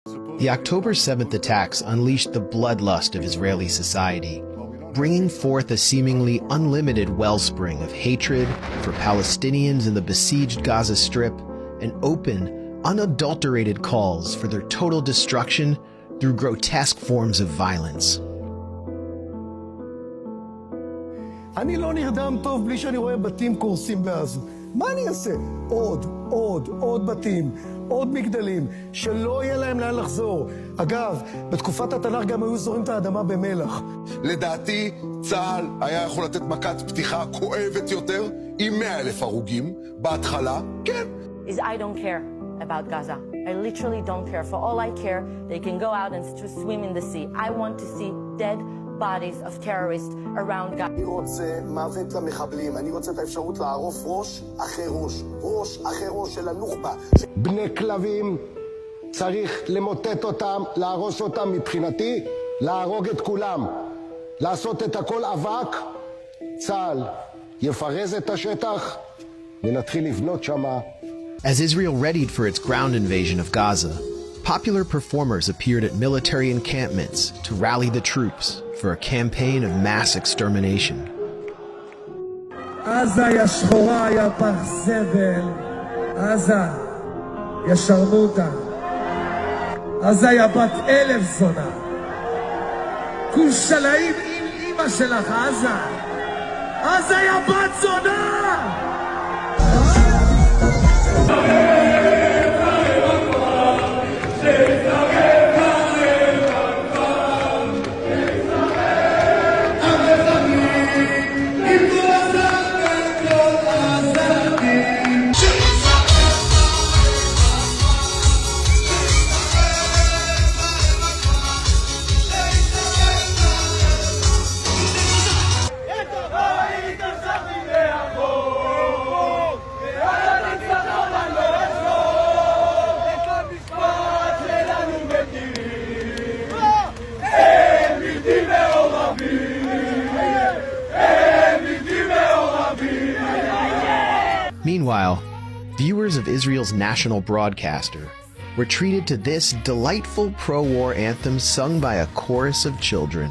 The October 7th attacks unleashed the bloodlust of Israeli society, bringing forth a seemingly unlimited wellspring of hatred for Palestinians in the besieged Gaza Strip and open, unadulterated calls for their total destruction through grotesque forms of violence. אני לא נרדם טוב בלי שאני רואה בתים קורסים בעזה. מה אני אעשה? עוד בתים, עוד מגדלים, שלא יהיה להם לאן לחזור. אגב, בתקופת התנ"ך גם היו זורים את האדמה במלח. לדעתי, צה"ל היה יכול לתת מכת פתיחה כואבת יותר, עם 100,000 הרוגים, בהתחלה, כן. I don't care about Gaza. I literally don't care. For all I care, they can go out and swim in the sea. I want to see dead bodies of terrorists around Gaza. אני רוצה מוות למחבלים. אני רוצה את האפשרות לערוף ראש אחרי ראש של הנוח'בה. בני כלבים, צריך למוטט אותם, להרוס אותם מבחינתי, להרוג את כולם. לעשות את הכל אבק, צה"ל יפרז את השטח ונתחיל לבנות שמה. As Israel readied for its ground invasion of Gaza, popular performers appeared at military encampments to rally the troops for a campaign of mass extermination. עזה יא שחורה יא פח זבל, עזה יא שרמוטה, עזה יא בת 1000 זונה, כושלאים עם אמא שלך, עזה יא בת זונה. Meanwhile, viewers of Israel's national broadcaster were treated to this delightful pro-war anthem sung by a chorus of children.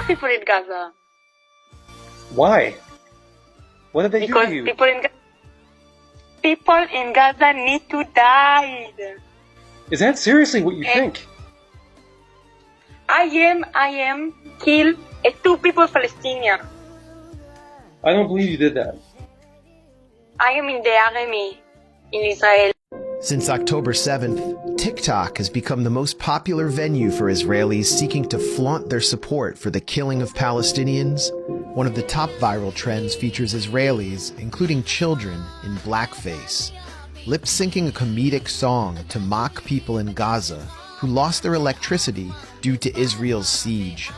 People in Gaza. Why? What did they do to you? People in Gaza need to die. Is that seriously what you think? I am killed 2 people Palestinian. I don't believe you did that. I am in the army in Israel. Since October 7th, TikTok has become the most popular venue for Israelis seeking to flaunt their support for the killing of Palestinians. One of the top viral trends features Israelis, including children, in blackface, lip-syncing a comedic song to mock people in Gaza who lost their electricity due to Israel's siege.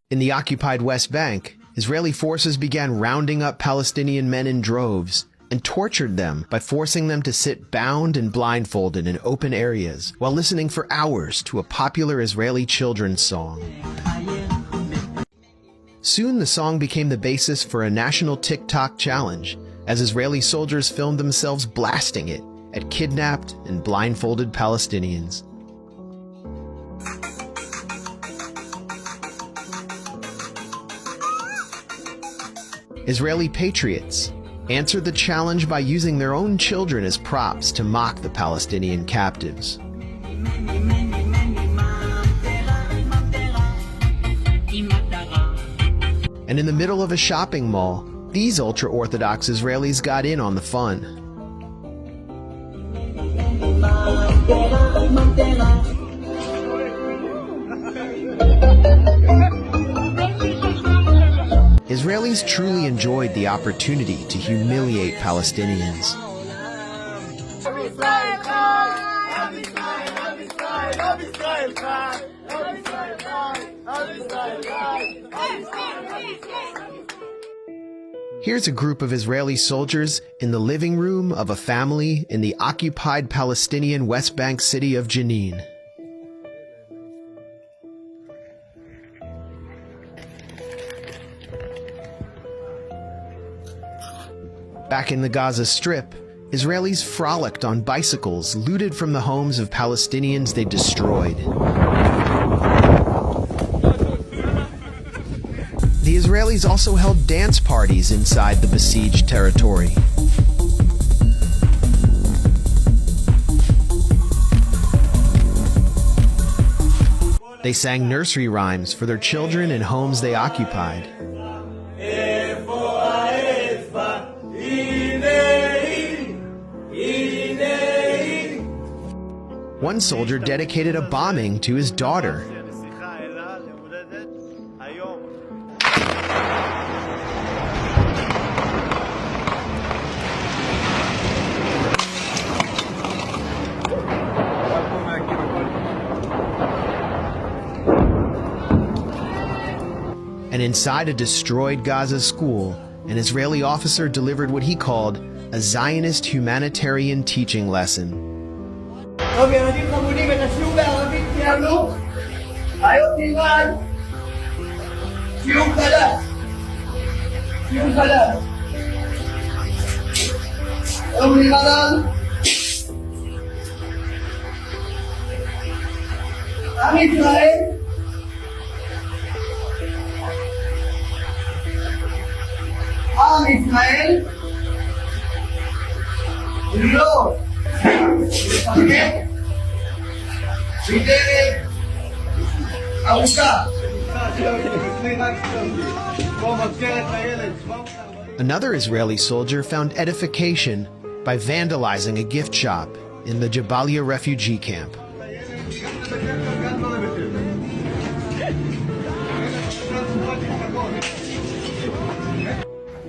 In the occupied West Bank, Israeli forces began rounding up Palestinian men in droves and tortured them by forcing them to sit bound and blindfolded in open areas while listening for hours to a popular Israeli children's song. Soon the song became the basis for a national TikTok challenge as Israeli soldiers filmed themselves blasting it at kidnapped and blindfolded Palestinians. Israeli patriots answered the challenge by using their own children as props to mock the Palestinian captives. And in the middle of a shopping mall, these ultra-Orthodox Israelis got in on the fun. Israelis truly enjoyed the opportunity to humiliate Palestinians. Here's a group of Israeli soldiers in the living room of a family in the occupied Palestinian West Bank city of Jenin. Back in the Gaza Strip, Israelis frolicked on bicycles looted from the homes of Palestinians they destroyed. The Israelis also held dance parties inside the besieged territory. They sang nursery rhymes for their children in homes they occupied. One soldier dedicated a bombing to his daughter. And inside a destroyed Gaza school, an Israeli officer delivered what he called a Zionist humanitarian teaching lesson. עם ישראל לא משחק בדרך ארוכה. Another Israeli soldier found edification by vandalizing a gift shop in the Jabalia refugee camp.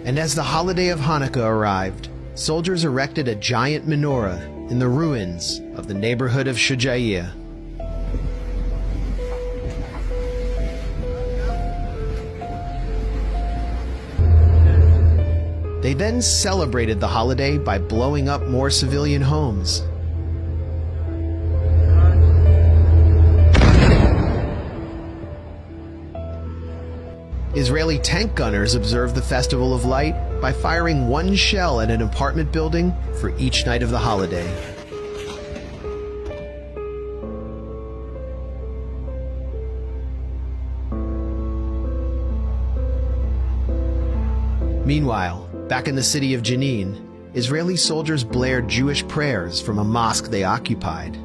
And as the holiday of Hanukkah arrived, soldiers erected a giant menorah in the ruins of the neighborhood of Shujaiya. They then celebrated the holiday by blowing up more civilian homes. Israeli tank gunners observed the Festival of Light by firing one shell at an apartment building for each night of the holiday. Meanwhile, back in the city of Jenin, Israeli soldiers blared Jewish prayers from a mosque they occupied.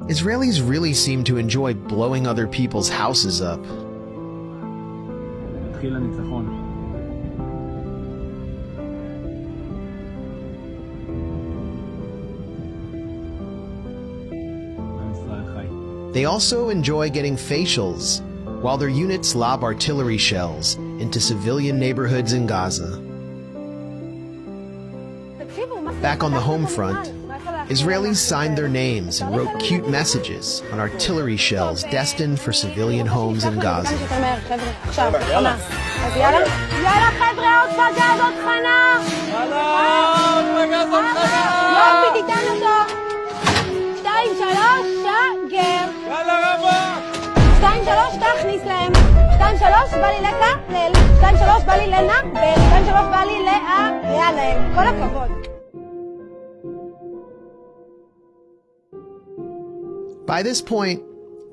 Israelis really seem to enjoy blowing other people's houses up. They also enjoy getting facials, while their units lob artillery shells into civilian neighborhoods in Gaza. Back on the home front, Israelis signed their names and wrote cute messages on artillery shells destined for civilian homes in Gaza. By this point,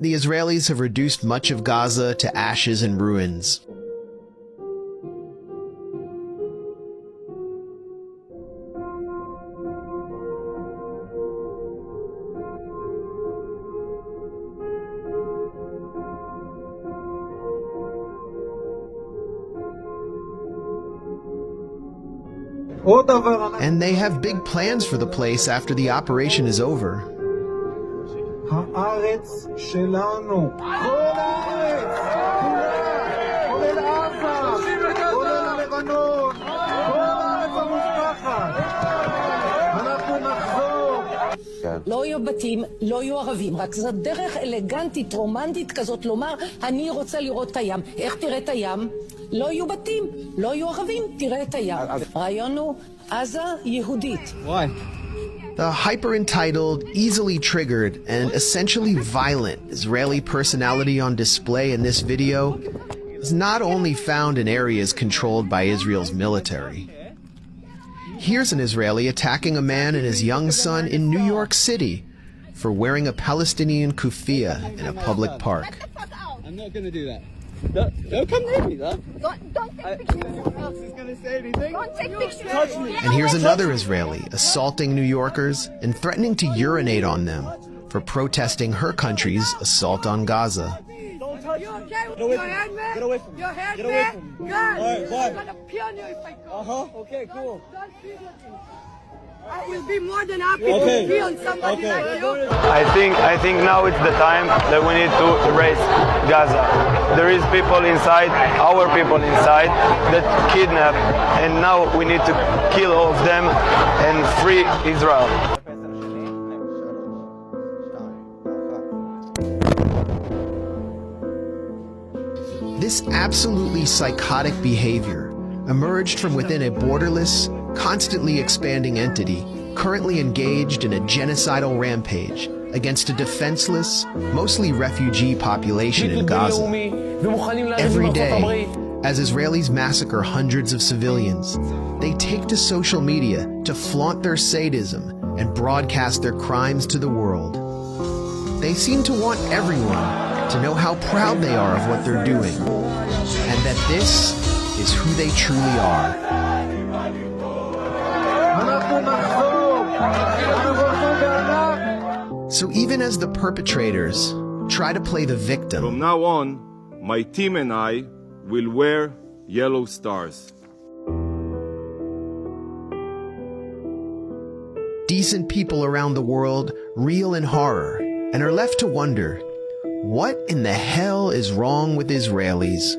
the Israelis have reduced much of Gaza to ashes and ruins. עוד דבר אנחנו... And they have big plans for the place after the operation is over. הארץ שלנו. כל הארץ! כולל עזה! כולל הלבנון! כל הארץ המובטחת! אנחנו נחזור! לא יהיו בתים, לא יהיו ערבים, רק זו דרך אלגנטית, רומנטית כזאת לומר, אני רוצה לראות את הים. איך תראה את הים? לא יהיו בתים, לא יהיו ערבים, תראה את הים. הרעיון הוא עזה יהודית. The hyper-entitled, easily triggered, and essentially violent Israeli personality on display in this video is not only found in areas controlled by Israel's military. Here's an Israeli attacking a man and his young son in New York City for wearing a Palestinian kufiya in a public park. I'm not going to do that. Don't come near me, though. Don't take pictures. Who else is going to say anything? Don't take pictures. Touch me. And here's another Israeli assaulting New Yorkers and threatening to urinate on them for protesting her country's assault on Gaza. Don't touch me. Get away from me. Get away from me. Your head, Get away man. from me. God, All right, bye. I'm gonna pee on you if I go. Uh-huh. Okay, cool. Don't pee on me. I will be more than happy to pee on somebody like you. I think now it's the time that we need to erase Gaza. There is people inside, our people inside, that kidnap, and now we need to kill all of them and free Israel. This absolutely psychotic behavior emerged from within a borderless, constantly expanding entity currently engaged in a genocidal rampage against a defenseless, mostly refugee population in Gaza. Every day, as Israelis massacre hundreds of civilians, they take to social media to flaunt their sadism and broadcast their crimes to the world. They seem to want everyone to know how proud they are of what they're doing, and that this is who they truly are. So even as the perpetrators try to play the victim, from now on, my team and I will wear yellow stars. decent people around the world reel in horror and are left to wonder, what in the hell is wrong with Israelis?